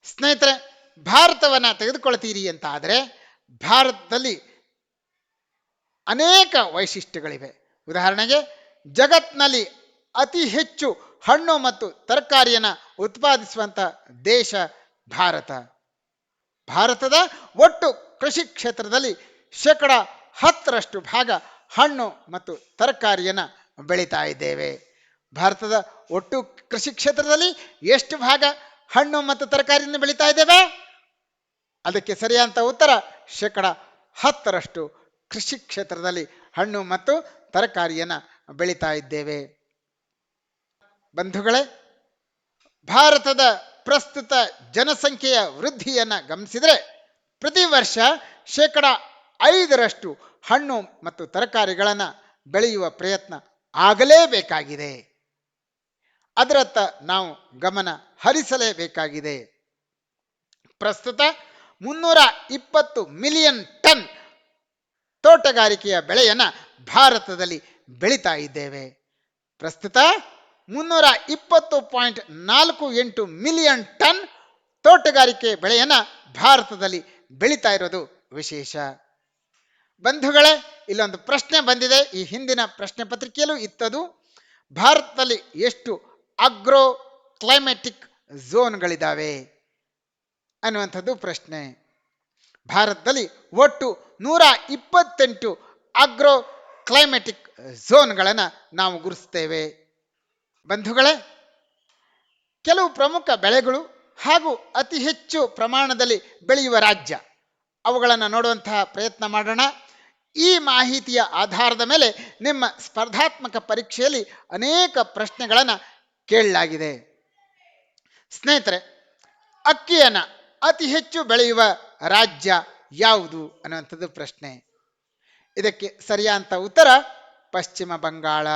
ಸ್ನೇಹಿತರೆ, ಭಾರತವನ್ನು ತೆಗೆದುಕೊಳ್ತೀರಿ ಅಂತ ಆದರೆ ಭಾರತದಲ್ಲಿ ಅನೇಕ ವೈಶಿಷ್ಟ್ಯಗಳಿವೆ. ಉದಾಹರಣೆಗೆ, ಜಗತ್ತಿನಲ್ಲಿ ಅತಿ ಹೆಚ್ಚು ಹಣ್ಣು ಮತ್ತು ತರಕಾರಿಯನ್ನು ಉತ್ಪಾದಿಸುವಂಥ ದೇಶ ಭಾರತ. ಭಾರತದ ಒಟ್ಟು ಕೃಷಿ ಕ್ಷೇತ್ರದಲ್ಲಿ 10% ಭಾಗ ಹಣ್ಣು ಮತ್ತು ತರಕಾರಿಯನ್ನು ಬೆಳೀತಾ ಇದ್ದೇವೆ. ಭಾರತದ ಒಟ್ಟು ಕೃಷಿ ಕ್ಷೇತ್ರದಲ್ಲಿ ಎಷ್ಟು ಭಾಗ ಹಣ್ಣು ಮತ್ತು ತರಕಾರಿಯನ್ನು ಬೆಳೀತಾ ಇದ್ದೇವೆ? ಅದಕ್ಕೆ ಸರಿಯಾದ ಉತ್ತರ 10% ಕೃಷಿ ಕ್ಷೇತ್ರದಲ್ಲಿ ಹಣ್ಣು ಮತ್ತು ತರಕಾರಿಯನ್ನು ಬೆಳೀತಾ ಇದ್ದೇವೆ. ಬಂಧುಗಳೇ, ಭಾರತದ ಪ್ರಸ್ತುತ ಜನಸಂಖ್ಯೆಯ ವೃದ್ಧಿಯನ್ನು ಗಮನಿಸಿದರೆ ಪ್ರತಿ ವರ್ಷ 5% ಹಣ್ಣು ಮತ್ತು ತರಕಾರಿಗಳನ್ನು ಬೆಳೆಯುವ ಪ್ರಯತ್ನ ಆಗಲೇಬೇಕಾಗಿದೆ. ಅದರತ್ತ ನಾವು ಗಮನ ಹರಿಸಲೇಬೇಕಾಗಿದೆ. ಪ್ರಸ್ತುತ 320 ಮಿಲಿಯನ್ ಟನ್ ತೋಟಗಾರಿಕೆಯ ಬೆಳೆಯನ್ನು ಭಾರತದಲ್ಲಿ ಬೆಳೀತಾ ಇದ್ದೇವೆ. ಪ್ರಸ್ತುತ 320.48 ಮಿಲಿಯನ್ ಟನ್ ತೋಟಗಾರಿಕೆ ಬೆಳೆಯನ್ನು ಭಾರತದಲ್ಲಿ ಬೆಳೀತಾ ಇರೋದು ವಿಶೇಷ. ಬಂಧುಗಳೇ, ಇಲ್ಲೊಂದು ಪ್ರಶ್ನೆ ಬಂದಿದೆ, ಈ ಹಿಂದಿನ ಪ್ರಶ್ನೆ ಪತ್ರಿಕೆಯಲ್ಲೂ ಇತ್ತದು. ಭಾರತದಲ್ಲಿ ಎಷ್ಟು ಅಗ್ರೋ ಕ್ಲೈಮೆಟಿಕ್ ಝೋನ್ಗಳಿದ್ದಾವೆ ಅನ್ನುವಂಥದ್ದು ಪ್ರಶ್ನೆ. ಭಾರತದಲ್ಲಿ ಒಟ್ಟು 128 ಅಗ್ರೋ ಕ್ಲೈಮೆಟಿಕ್ ಝೋನ್ಗಳನ್ನು ನಾವು ಗುರುತಿಸ್ತೇವೆ. ಬಂಧುಗಳೇ, ಕೆಲವು ಪ್ರಮುಖ ಬೆಳೆಗಳು ಹಾಗೂ ಅತಿ ಹೆಚ್ಚು ಪ್ರಮಾಣದಲ್ಲಿ ಬೆಳೆಯುವ ರಾಜ್ಯ, ಅವುಗಳನ್ನು ನೋಡುವಂತಹ ಪ್ರಯತ್ನ ಮಾಡೋಣ. ಈ ಮಾಹಿತಿಯ ಆಧಾರದ ಮೇಲೆ ನಿಮ್ಮ ಸ್ಪರ್ಧಾತ್ಮಕ ಪರೀಕ್ಷೆಯಲ್ಲಿ ಅನೇಕ ಪ್ರಶ್ನೆಗಳನ್ನು ಕೇಳಲಾಗಿದೆ. ಸ್ನೇಹಿತರೆ, ಅಕ್ಕಿಯನ್ನು ಅತಿ ಹೆಚ್ಚು ಬೆಳೆಯುವ ರಾಜ್ಯ ಯಾವುದು ಅನ್ನುವಂಥದ್ದು ಪ್ರಶ್ನೆ. ಇದಕ್ಕೆ ಸರಿಯಾದ ಉತ್ತರ ಪಶ್ಚಿಮ ಬಂಗಾಳ.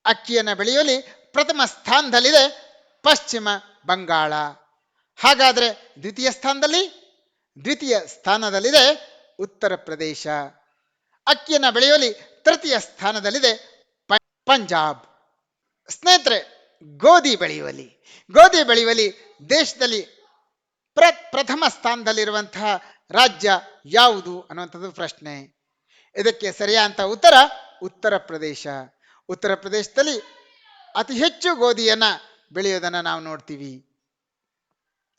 ಅಕ್ಕಿಯನ್ನು ಬೆಳೆಯುವಲ್ಲಿ ಪ್ರಥಮ ಸ್ಥಾನದಲ್ಲಿದೆ ಪಶ್ಚಿಮ ಬಂಗಾಳ. ಹಾಗಾದರೆ ದ್ವಿತೀಯ ಸ್ಥಾನದಲ್ಲಿದೆ ಉತ್ತರ ಪ್ರದೇಶ. ಅಕ್ಕಿಯನ್ನು ಬೆಳೆಯುವಲ್ಲಿ ತೃತೀಯ ಸ್ಥಾನದಲ್ಲಿದೆ ಪಂಜಾಬ್. ಸ್ನೇಹಿತರೆ, ಗೋಧಿ ಬೆಳೆಯುವಲ್ಲಿ ದೇಶದಲ್ಲಿ ಪ್ರಥಮ ಸ್ಥಾನದಲ್ಲಿರುವಂತಹ ರಾಜ್ಯ ಯಾವುದು ಅನ್ನುವಂಥದ್ದು ಪ್ರಶ್ನೆ. ಇದಕ್ಕೆ ಸರಿಯಾದ ಉತ್ತರ ಉತ್ತರ ಪ್ರದೇಶ. ಉತ್ತರ ಪ್ರದೇಶದಲ್ಲಿ ಅತಿ ಹೆಚ್ಚು ಗೋಧಿಯನ್ನು ಬೆಳೆಯೋದನ್ನು ನಾವು ನೋಡ್ತೀವಿ.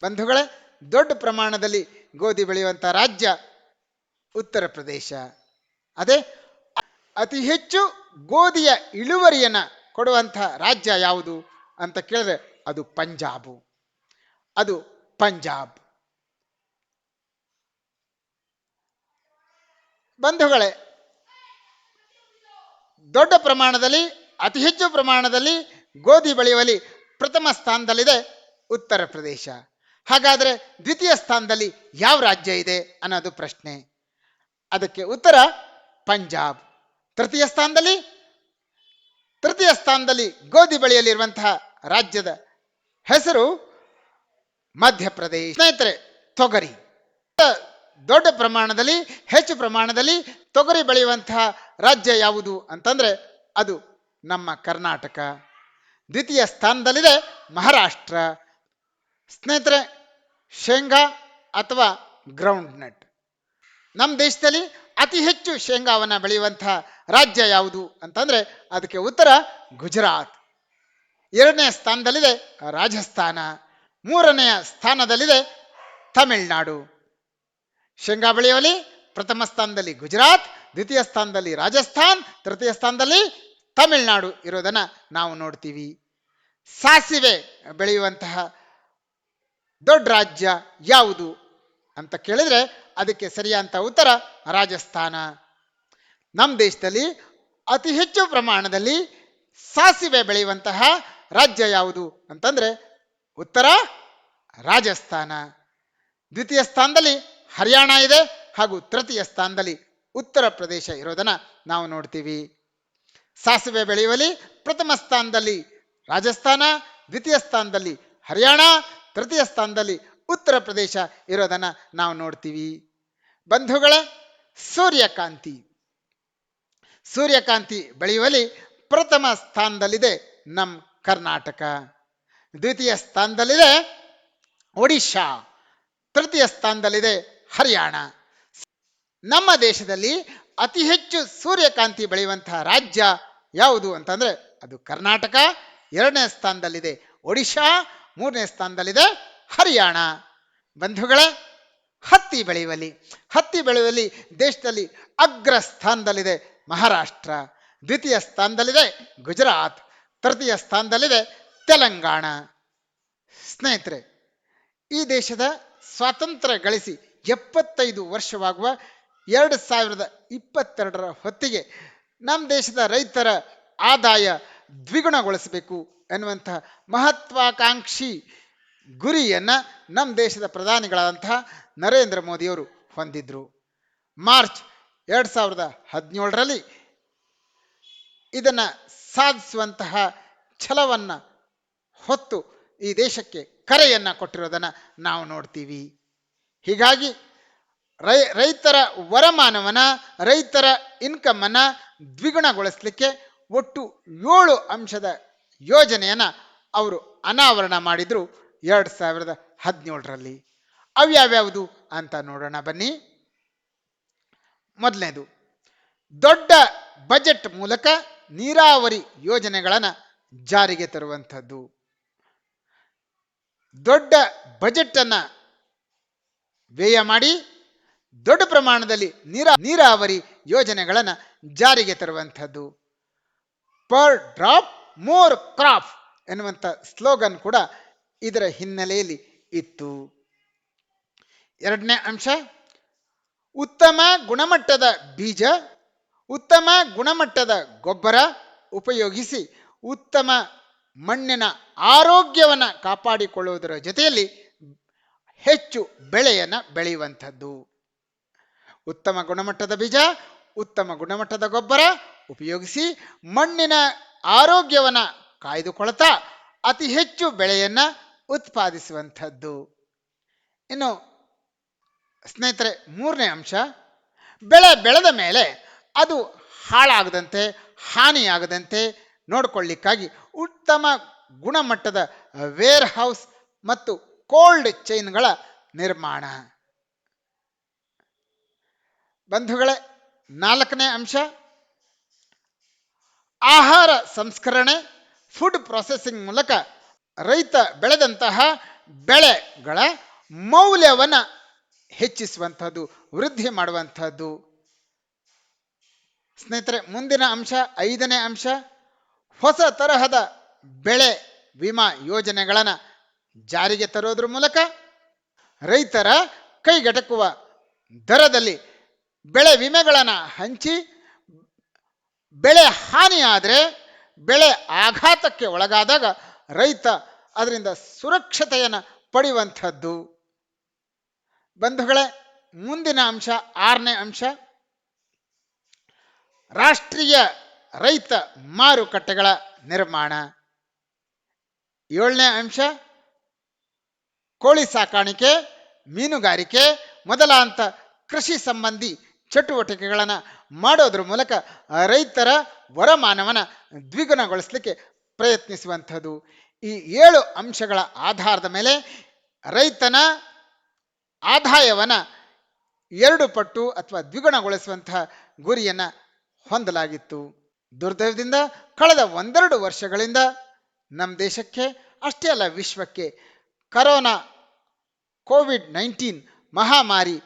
ಬಂಧುಗಳೇ, ದೊಡ್ಡ ಪ್ರಮಾಣದಲ್ಲಿ ಗೋಧಿ ಬೆಳೆಯುವಂಥ ರಾಜ್ಯ ಉತ್ತರ ಪ್ರದೇಶ. ಅದೇ ಅತಿ ಹೆಚ್ಚು ಗೋಧಿಯ ಇಳುವರಿಯನ್ನು ಕೊಡುವಂಥ ರಾಜ್ಯ ಯಾವುದು ಅಂತ ಕೇಳಿದ್ರೆ ಅದು ಪಂಜಾಬ್. ಬಂಧುಗಳೇ, ದೊಡ್ಡ ಪ್ರಮಾಣದಲ್ಲಿ ಅತಿ ಹೆಚ್ಚು ಪ್ರಮಾಣದಲ್ಲಿ ಗೋಧಿ ಬೆಳೆಯುವಲ್ಲಿ ಪ್ರಥಮ ಸ್ಥಾನದಲ್ಲಿದೆ ಉತ್ತರ ಪ್ರದೇಶ. ಹಾಗಾದರೆ ದ್ವಿತೀಯ ಸ್ಥಾನದಲ್ಲಿ ಯಾವ ರಾಜ್ಯ ಇದೆ ಅನ್ನೋದು ಪ್ರಶ್ನೆ. ಅದಕ್ಕೆ ಉತ್ತರ ಪಂಜಾಬ್. ತೃತೀಯ ಸ್ಥಾನದಲ್ಲಿ ಗೋಧಿ ಬೆಳೆಯಲಿರುವಂತಹ ರಾಜ್ಯದ ಹೆಸರು ಮಧ್ಯಪ್ರದೇಶ. ಸ್ನೇಹಿತರೆ, ತೊಗರಿ ದೊಡ್ಡ ಪ್ರಮಾಣದಲ್ಲಿ ಹೆಚ್ಚು ಪ್ರಮಾಣದಲ್ಲಿ ತೊಗರಿ ಬೆಳೆಯುವಂತಹ ರಾಜ್ಯ ಯಾವುದು ಅಂತಂದ್ರೆ ಅದು ನಮ್ಮ ಕರ್ನಾಟಕ. ದ್ವಿತೀಯ ಸ್ಥಾನದಲ್ಲಿದೆ ಮಹಾರಾಷ್ಟ್ರ. ಸ್ನೇಹಿತರೆ, ಶೇಂಗಾ ಅಥವಾ ಗ್ರೌಂಡ್ ನಟ್. ನಮ್ಮ ದೇಶದಲ್ಲಿ ಅತಿ ಹೆಚ್ಚು ಶೇಂಗಾವನ್ನು ಬೆಳೆಯುವಂತಹ ರಾಜ್ಯ ಯಾವುದು ಅಂತಂದ್ರೆ ಅದಕ್ಕೆ ಉತ್ತರ ಗುಜರಾತ್. ಎರಡನೆಯ ಸ್ಥಾನದಲ್ಲಿದೆ ರಾಜಸ್ಥಾನ. ಮೂರನೆಯ ಸ್ಥಾನದಲ್ಲಿದೆ ತಮಿಳುನಾಡು. ಶೇಂಗಾ ಬೆಳೆಯುವಲ್ಲಿ ಪ್ರಥಮ ಸ್ಥಾನದಲ್ಲಿ ಗುಜರಾತ್, ದ್ವಿತೀಯ ಸ್ಥಾನದಲ್ಲಿ ರಾಜಸ್ಥಾನ್, ತೃತೀಯ ಸ್ಥಾನದಲ್ಲಿ ತಮಿಳುನಾಡು ಇರೋದನ್ನು ನಾವು ನೋಡ್ತೀವಿ. ಸಾಸಿವೆ ಬೆಳೆಯುವಂತಹ ದೊಡ್ಡ ರಾಜ್ಯ ಯಾವುದು ಅಂತ ಕೇಳಿದ್ರೆ ಅದಕ್ಕೆ ಸರಿಯಾದ ಉತ್ತರ ರಾಜಸ್ಥಾನ. ನಮ್ಮ ದೇಶದಲ್ಲಿ ಅತಿ ಹೆಚ್ಚು ಪ್ರಮಾಣದಲ್ಲಿ ಸಾಸಿವೆ ಬೆಳೆಯುವಂತಹ ರಾಜ್ಯ ಯಾವುದು ಅಂತಂದ್ರೆ ಉತ್ತರ ರಾಜಸ್ಥಾನ. ದ್ವಿತೀಯ ಸ್ಥಾನದಲ್ಲಿ ಹರಿಯಾಣ ಇದೆ ಹಾಗೂ ತೃತೀಯ ಸ್ಥಾನದಲ್ಲಿ ಉತ್ತರ ಪ್ರದೇಶ ಇರೋದನ್ನು ನಾವು ನೋಡ್ತೀವಿ. ಸಾಸಿವೆ ಬೆಳೆಯುವಲ್ಲಿ ಪ್ರಥಮ ಸ್ಥಾನದಲ್ಲಿ ರಾಜಸ್ಥಾನ, ದ್ವಿತೀಯ ಸ್ಥಾನದಲ್ಲಿ ಹರಿಯಾಣ, ತೃತೀಯ ಸ್ಥಾನದಲ್ಲಿ ಉತ್ತರ ಪ್ರದೇಶ ಇರೋದನ್ನು ನಾವು ನೋಡ್ತೀವಿ. ಬಂಧುಗಳೇ, ಸೂರ್ಯಕಾಂತಿ ಬೆಳೆಯುವಲ್ಲಿ ಪ್ರಥಮ ಸ್ಥಾನದಲ್ಲಿದೆ ನಮ್ಮ ಕರ್ನಾಟಕ. ದ್ವಿತೀಯ ಸ್ಥಾನದಲ್ಲಿದೆ ಒಡಿಶಾ. ತೃತೀಯ ಸ್ಥಾನದಲ್ಲಿದೆ ಹರಿಯಾಣ. ನಮ್ಮ ದೇಶದಲ್ಲಿ ಅತಿ ಹೆಚ್ಚು ಸೂರ್ಯಕಾಂತಿ ಬೆಳೆಯುವಂತಹ ರಾಜ್ಯ ಯಾವುದು ಅಂತಂದ್ರೆ ಅದು ಕರ್ನಾಟಕ. ಎರಡನೇ ಸ್ಥಾನದಲ್ಲಿದೆ ಒಡಿಶಾ. ಮೂರನೇ ಸ್ಥಾನದಲ್ಲಿದೆ ಹರಿಯಾಣ. ಬಂಧುಗಳೇ, ಹತ್ತಿ ಬೆಳೆಯುವಲ್ಲಿ ದೇಶದಲ್ಲಿ ಅಗ್ರ ಸ್ಥಾನದಲ್ಲಿದೆ ಮಹಾರಾಷ್ಟ್ರ. ದ್ವಿತೀಯ ಸ್ಥಾನದಲ್ಲಿದೆ ಗುಜರಾತ್. ತೃತೀಯ ಸ್ಥಾನದಲ್ಲಿದೆ ತೆಲಂಗಾಣ. ಸ್ನೇಹಿತರೆ, ಈ ದೇಶದ ಸ್ವಾತಂತ್ರ್ಯ ಗಳಿಸಿ 75 ವರ್ಷವಾಗುವ 2022 ಹೊತ್ತಿಗೆ ನಮ್ಮ ದೇಶದ ರೈತರ ಆದಾಯ ದ್ವಿಗುಣಗೊಳಿಸಬೇಕು ಎನ್ನುವಂತಹ ಮಹತ್ವಾಕಾಂಕ್ಷಿ ಗುರಿಯನ್ನು ನಮ್ಮ ದೇಶದ ಪ್ರಧಾನಿಗಳಾದಂತಹ ನರೇಂದ್ರ ಮೋದಿಯವರು ಹೊಂದಿದ್ರು. ಮಾರ್ಚ್ 2017ರಲ್ಲಿ ಇದನ್ನು ಸಾಧಿಸುವಂತಹ ಛಲವನ್ನು ಹೊತ್ತು ಈ ದೇಶಕ್ಕೆ ಕರೆಯನ್ನು ಕೊಟ್ಟಿರೋದನ್ನು ನಾವು ನೋಡ್ತೀವಿ. ಹೀಗಾಗಿ ರೈತರ ವರಮಾನವನ್ನು, ರೈತರ ಇನ್ಕಮನ್ನು ದ್ವಿಗುಣಗೊಳಿಸಲಿಕ್ಕೆ ಒಟ್ಟು 7 ಅಂಶದ ಯೋಜನೆಯನ್ನು ಅವರು ಅನಾವರಣ ಮಾಡಿದರು 2017ರಲ್ಲಿ. ಅವ್ಯಾವ್ಯಾವುದು ಅಂತ ನೋಡೋಣ ಬನ್ನಿ. ಮೊದಲನೇದು, ದೊಡ್ಡ ಬಜೆಟ್ ಮೂಲಕ ನೀರಾವರಿ ಯೋಜನೆಗಳನ್ನು ಜಾರಿಗೆ ತರುವಂಥದ್ದು. ದೊಡ್ಡ ಬಜೆಟನ್ನು ವ್ಯಯ ಮಾಡಿ ದೊಡ್ಡ ಪ್ರಮಾಣದಲ್ಲಿ ನೀರಾವರಿ ಯೋಜನೆಗಳನ್ನು ಜಾರಿಗೆ ತರುವಂಥದ್ದು. ಪರ್ ಡ್ರಾಪ್ ಮೋರ್ ಕ್ರಾಪ್ ಎನ್ನುವಂಥ ಸ್ಲೋಗನ್ ಕೂಡ ಇದರ ಹಿನ್ನೆಲೆಯಲ್ಲಿ ಇತ್ತು. ಎರಡನೇ ಅಂಶ, ಉತ್ತಮ ಗುಣಮಟ್ಟದ ಬೀಜ, ಉತ್ತಮ ಗುಣಮಟ್ಟದ ಗೊಬ್ಬರ ಉಪಯೋಗಿಸಿ ಉತ್ತಮ ಮಣ್ಣಿನ ಆರೋಗ್ಯವನ್ನು ಕಾಪಾಡಿಕೊಳ್ಳುವುದರ ಜೊತೆಯಲ್ಲಿ ಹೆಚ್ಚು ಬೆಳೆಯನ್ನು ಬೆಳೆಯುವಂಥದ್ದು. ಉತ್ತಮ ಗುಣಮಟ್ಟದ ಬೀಜ, ಉತ್ತಮ ಗುಣಮಟ್ಟದ ಗೊಬ್ಬರ ಉಪಯೋಗಿಸಿ ಮಣ್ಣಿನ ಆರೋಗ್ಯವನ್ನು ಕಾಯ್ದುಕೊಳ್ತಾ ಅತಿ ಹೆಚ್ಚು ಬೆಳೆಯನ್ನು ಉತ್ಪಾದಿಸುವಂಥದ್ದು. ಇನ್ನು ಸ್ನೇಹಿತರೆ, ಮೂರನೇ ಅಂಶ, ಬೆಳೆ ಬೆಳೆದ ಮೇಲೆ ಅದು ಹಾಳಾಗದಂತೆ, ಹಾನಿಯಾಗದಂತೆ ನೋಡಿಕೊಳ್ಳಿಕ್ಕಾಗಿ ಉತ್ತಮ ಗುಣಮಟ್ಟದ ವೇರ್ ಹೌಸ್ ಮತ್ತು ಕೋಲ್ಡ್ ಚೈನ್ಗಳ ನಿರ್ಮಾಣ. ಬಂಧುಗಳೇ, ನಾಲ್ಕನೇ ಅಂಶ, ಆಹಾರ ಸಂಸ್ಕರಣೆ, ಫುಡ್ ಪ್ರೊಸೆಸಿಂಗ್ ಮೂಲಕ ರೈತ ಬೆಳೆದಂತಹ ಬೆಳೆಗಳ ಮೌಲ್ಯವನ್ನು ಹೆಚ್ಚಿಸುವಂಥದ್ದು, ವೃದ್ಧಿ ಮಾಡುವಂಥದ್ದು. ಸ್ನೇಹಿತರೆ, ಮುಂದಿನ ಅಂಶ, ಐದನೇ ಅಂಶ, ಹೊಸ ತರಹದ ಬೆಳೆ ವಿಮಾ ಯೋಜನೆಗಳನ್ನು ಜಾರಿಗೆ ತರೋದ್ರ ಮೂಲಕ ರೈತರ ಕೈಗೆಟಕುವ ದರದಲ್ಲಿ ಬೆಳೆ ವಿಮೆಗಳನ್ನು ಹಂಚಿ ಬೆಳೆ ಹಾನಿಯಾದರೆ, ಬೆಳೆ ಆಘಾತಕ್ಕೆ ಒಳಗಾದಾಗ ರೈತ ಅದರಿಂದ ಸುರಕ್ಷತೆಯನ್ನು ಪಡೆಯುವಂಥದ್ದು. ಬಂಧುಗಳೇ, ಮುಂದಿನ ಅಂಶ, ಆರನೇ ಅಂಶ, ರಾಷ್ಟ್ರೀಯ ರೈತ ಮಾರುಕಟ್ಟೆಗಳ ನಿರ್ಮಾಣ. ಏಳನೇ ಅಂಶ, ಕೋಳಿ ಸಾಕಾಣಿಕೆ, ಮೀನುಗಾರಿಕೆ ಮೊದಲಾಂತ ಕೃಷಿ ಸಂಬಂಧಿ ಚಟುವಟಿಕೆಗಳನ್ನು ಮಾಡೋದ್ರ ಮೂಲಕ ರೈತರ ವರಮಾನವನ್ನು ದ್ವಿಗುಣಗೊಳಿಸಲಿಕ್ಕೆ ಪ್ರಯತ್ನಿಸುವಂಥದ್ದು. ಈ 7 ಅಂಶಗಳ ಆಧಾರದ ಮೇಲೆ ರೈತನ ಆದಾಯವನ್ನು 2 ಪಟ್ಟು ಅಥವಾ ದ್ವಿಗುಣಗೊಳಿಸುವಂತಹ ಗುರಿಯನ್ನು ಹೊಂದಲಾಗಿತ್ತು. ದುರ್ದೈವದಿಂದ ಕಳೆದ 1-2 ವರ್ಷಗಳಿಂದ ನಮ್ಮ ದೇಶಕ್ಕೆ ಅಷ್ಟೇ ಅಲ್ಲ, ವಿಶ್ವಕ್ಕೆ ಕರೋನಾ ಕೋವಿಡ್-19 ಮಹಾಮಾರಿ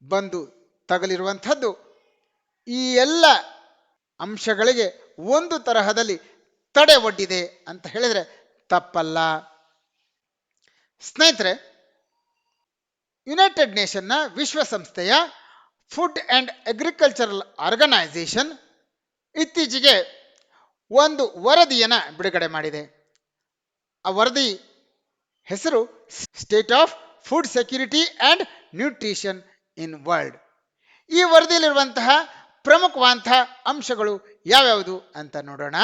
ಬಂದು ತಗಲಿರುವಂಥದ್ದು ಈ ಎಲ್ಲ ಅಂಶಗಳಿಗೆ ಒಂದು ತರಹದಲ್ಲಿ ತಡೆ ಒಡ್ಡಿದೆ ಅಂತ ಹೇಳಿದರೆ ತಪ್ಪಲ್ಲ. ಸ್ನೇಹಿತರೆ, ಯುನೈಟೆಡ್ ನೇಷನ್ನ ವಿಶ್ವಸಂಸ್ಥೆಯ ಫುಡ್ ಆ್ಯಂಡ್ ಅಗ್ರಿಕಲ್ಚರಲ್ ಆರ್ಗನೈಸೇಷನ್ ಇತ್ತೀಚೆಗೆ ಒಂದು ವರದಿಯನ್ನು ಬಿಡುಗಡೆ ಮಾಡಿದೆ. ಆ ವರದಿ ಹೆಸರು state of food security and nutrition in world. ಈ ವರದಿಯಲ್ಲಿರುವಂತಹ ಪ್ರಮುಖವಾದಂತಹ ಅಂಶಗಳು ಯಾವ್ಯಾವುದು ಅಂತ ನೋಡೋಣ.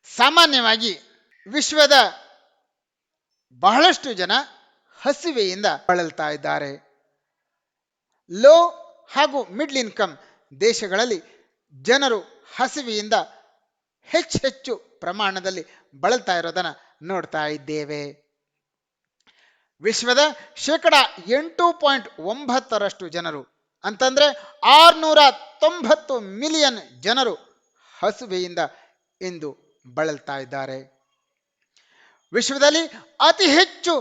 ಸಾಮಾನ್ಯವಾಗಿ ವಿಶ್ವದ ಬಹಳಷ್ಟು ಜನ ಹಸಿವೆಯಿಂದ ಬಳಲ್ತಾ ಇದ್ದಾರೆ. ಲೋ ಹಾಗೂ ಮಿಡ್ಲ್ ಇನ್ಕಮ್ ದೇಶಗಳಲ್ಲಿ ಜನರು ಹಸಿವೆಯಿಂದ ಹೆಚ್ಚೆಚ್ಚು ಪ್ರಮಾಣದಲ್ಲಿ ಬಳಲ್ತಾ ಇರೋದನ್ನ ನೋಡ್ತಾ ಇದ್ದೇವೆ. ವಿಶ್ವದ 8.9% ಜನರು ಅಂತಂದ್ರೆ 690 ಮಿಲಿಯನ್ ಜನರು ಹಸುವೆಯಿಂದ ಇಂದು ಬಳಲ್ತಾ ಇದ್ದಾರೆ. ವಿಶ್ವದಲ್ಲಿ ಅತಿ ಹೆಚ್ಚು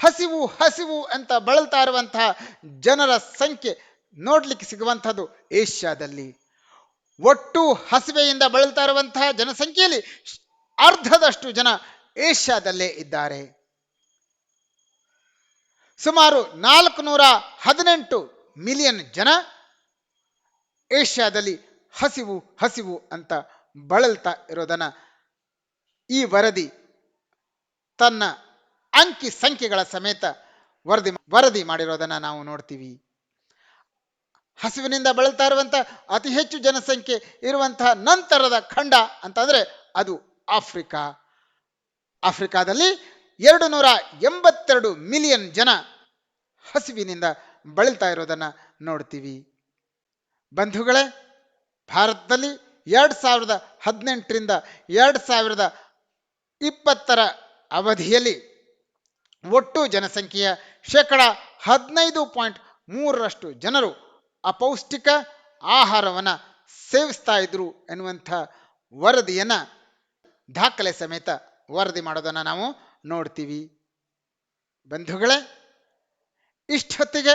ಹಸಿವು ಹಸಿವು ಅಂತ ಬಳಲ್ತಾ ಇರುವಂತಹ ಜನರ ಸಂಖ್ಯೆ ನೋಡ್ಲಿಕ್ಕೆ ಸಿಗುವಂಥದ್ದು ಏಷ್ಯಾದಲ್ಲಿ. ಒಟ್ಟು ಹಸಿವೆಯಿಂದ ಬಳಲ್ತಾ ಇರುವಂತಹ ಜನಸಂಖ್ಯೆಯಲ್ಲಿ ಅರ್ಧದಷ್ಟು ಜನ ಏಷ್ಯಾದಲ್ಲೇ ಇದ್ದಾರೆ. ಸುಮಾರು 418 ಮಿಲಿಯನ್ ಜನ ಏಷ್ಯಾದಲ್ಲಿ ಹಸಿವು ಹಸಿವು ಅಂತ ಬಳಲ್ತಾ ಇರೋದನ್ನ ಈ ವರದಿ ತನ್ನ ಅಂಕಿ ಸಂಖ್ಯೆಗಳ ಸಮೇತ ವರದಿ ಮಾಡಿರೋದನ್ನ ನಾವು ನೋಡ್ತೀವಿ. ಹಸಿವಿನಿಂದ ಬಳಲ್ತಾ ಇರುವಂತಹ ಅತಿ ಹೆಚ್ಚು ಜನಸಂಖ್ಯೆ ಇರುವಂತಹ ನಂತರದ ಖಂಡ ಅಂತಂದ್ರೆ ಅದು ಆಫ್ರಿಕಾ. ಆಫ್ರಿಕಾದಲ್ಲಿ 282 ಮಿಲಿಯನ್ ಜನ ಹಸಿವಿನಿಂದ ಬಳಲ್ತಾ ಇರೋದನ್ನ ನೋಡ್ತೀವಿ. ಬಂಧುಗಳೇ, ಭಾರತದಲ್ಲಿ 2018ರಿಂದ 2020 ಅವಧಿಯಲ್ಲಿ ಒಟ್ಟು ಜನಸಂಖ್ಯೆಯ 15.3% ಜನರು ಅಪೌಷ್ಟಿಕ ಆಹಾರವನ್ನು ಸೇವಿಸ್ತಾ ಇದ್ರು ಎನ್ನುವಂಥ ವರದಿಯನ್ನ ದಾಖಲೆ ಸಮೇತ ವರದಿ ಮಾಡೋದನ್ನು ನಾವು ನೋಡ್ತೀವಿ. ಬಂಧುಗಳೇ, ಇಷ್ಟೊತ್ತಿಗೆ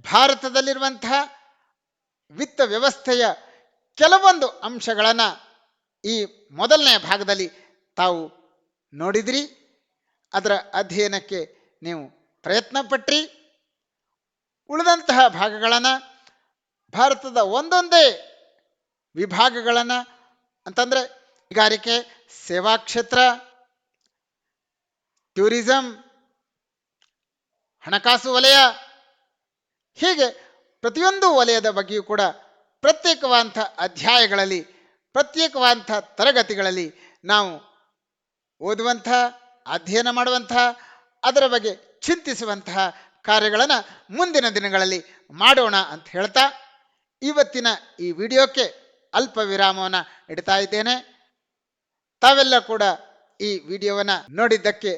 ಭಾರತದಲ್ಲಿರುವಂತಹ ವಿತ್ತ ವ್ಯವಸ್ಥೆಯ ಕೆಲವೊಂದು ಅಂಶಗಳನ್ನು ಈ ಮೊದಲನೇ ಭಾಗದಲ್ಲಿ ತಾವು ನೋಡಿದ್ರಿ. ಅದರ ಅಧ್ಯಯನಕ್ಕೆ ನೀವು ಪ್ರಯತ್ನ ಪಟ್ರಿ. ಉಳಿದಂತಹ ಭಾಗಗಳನ್ನು ಭಾರತದ ಒಂದೊಂದೇ ವಿಭಾಗಗಳನ್ನು ಅಂತಂದರೆ ಕೈಗಾರಿಕೆ, ಸೇವಾ ಕ್ಷೇತ್ರ, ಟೂರಿಸಂ, ಹಣಕಾಸು ವಲಯ, ಹೀಗೆ ಪ್ರತಿಯೊಂದು ವಲಯದ ಬಗ್ಗೆಯೂ ಕೂಡ ಪ್ರತ್ಯೇಕವಾದಂಥ ಅಧ್ಯಾಯಗಳಲ್ಲಿ ಪ್ರತ್ಯೇಕವಾದಂಥ ತರಗತಿಗಳಲ್ಲಿ ನಾವು ಓದುವಂತಹ ಅಧ್ಯಯನ ಮಾಡುವಂತಹ ಅದರ ಬಗ್ಗೆ ಚಿಂತಿಸುವಂತಹ ಕಾರ್ಯಗಳನ್ನು ಮುಂದಿನ ದಿನಗಳಲ್ಲಿ ಮಾಡೋಣ ಅಂತ ಹೇಳ್ತಾ ಇವತ್ತಿನ ಈ ವಿಡಿಯೋಕ್ಕೆ ಅಲ್ಪ ವಿರಾಮವನ್ನು ಇಡ್ತಾ ಇದ್ದೇನೆ. ತಾವೆಲ್ಲ ಕೂಡ ಈ ವಿಡಿಯೋವನ್ನು ನೋಡಿದ್ದಕ್ಕೆ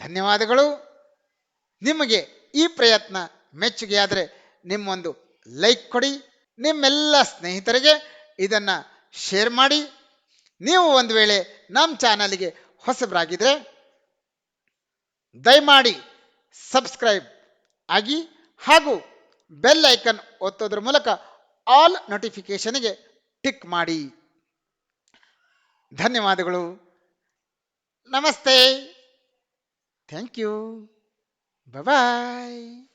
ಧನ್ಯವಾದಗಳು. ನಿಮಗೆ ಈ ಪ್ರಯತ್ನ ಮೆಚ್ಚುಗೆಯಾದರೆ ನಿಮ್ಮೊಂದು ಲೈಕ್ ಕೊಡಿ, ನಿಮ್ಮೆಲ್ಲ ಸ್ನೇಹಿತರಿಗೆ ಇದನ್ನು ಶೇರ್ ಮಾಡಿ. ನೀವು ಒಂದು ವೇಳೆ ನಮ್ಮ ಚಾನಲ್ಗೆ ಹೊಸಬರಾಗಿದ್ದರೆ ದಯಮಾಡಿ ಸಬ್ಸ್ಕ್ರೈಬ್ ಆಗಿ ಹಾಗೂ ಬೆಲ್ ಐಕನ್ ಒತ್ತೋದ್ರ ಮೂಲಕ ಆಲ್ ನೋಟಿಫಿಕೇಶನ್ಗೆ ಟಿಕ್ ಮಾಡಿ. ಧನ್ಯವಾದಗಳು. ನಮಸ್ತೆ. Thank you. ಬಾಯ್.